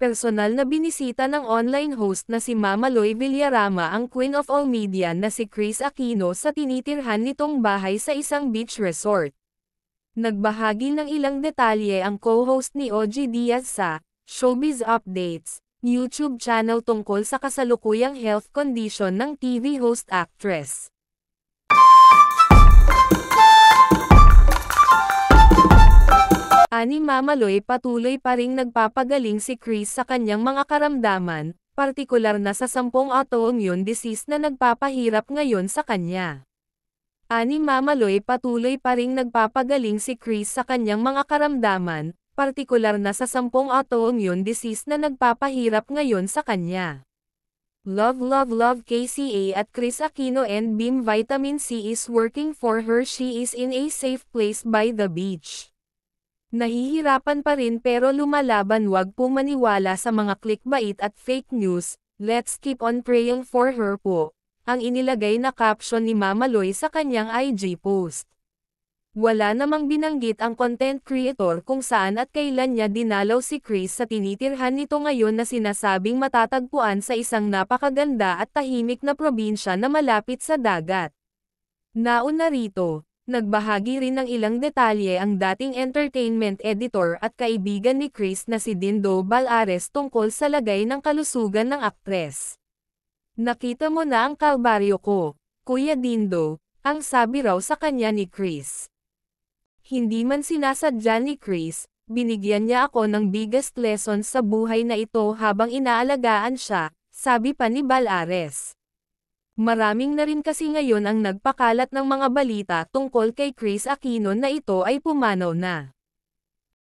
Personal na binisita ng online host na si Mama Loy Villarama ang Queen of All Media na si Kris Aquino sa tinitirhan nitong bahay sa isang beach resort. Nagbahagi ng ilang detalye ang co-host ni OG Diaz sa Showbiz Updates YouTube channel tungkol sa kasalukuyang health condition ng TV host actress. Ani Mama Loy, patuloy pa ring nagpapagaling si Kris sa kanyang mga karamdaman, partikular na sa 10 autoimmune disease na nagpapahirap ngayon sa kanya. Ani Mama Loy, patuloy pa ring nagpapagaling si Kris sa kanyang mga karamdaman, partikular na sa 10 autoimmune disease na nagpapahirap ngayon sa kanya. Love love love KCA at Kris Aquino and Beam Vitamin C is working for her. She is in a safe place by the beach. Nahihirapan pa rin pero lumalaban, wag po maniwala sa mga clickbait at fake news, let's keep on praying for her po, ang inilagay na caption ni Mama Loy sa kanyang IG post. Wala namang binanggit ang content creator kung saan at kailan niya dinalaw si Kris sa tinitirhan nito ngayon na sinasabing matatagpuan sa isang napakaganda at tahimik na probinsya na malapit sa dagat. Nauna rito, nagbahagi rin ng ilang detalye ang dating entertainment editor at kaibigan ni Kris na si Dindo Balares tungkol sa lagay ng kalusugan ng aktres. Nakita mo na ang kalbaryo ko, Kuya Dindo, ang sabi raw sa kanya ni Kris. Hindi man sinasadya ni Kris, binigyan niya ako ng biggest lesson sa buhay na ito habang inaalagaan siya, sabi pa ni Balares. Maraming na rin kasi ngayon ang nagpakalat ng mga balita tungkol kay Kris Aquino na ito ay pumanaw na.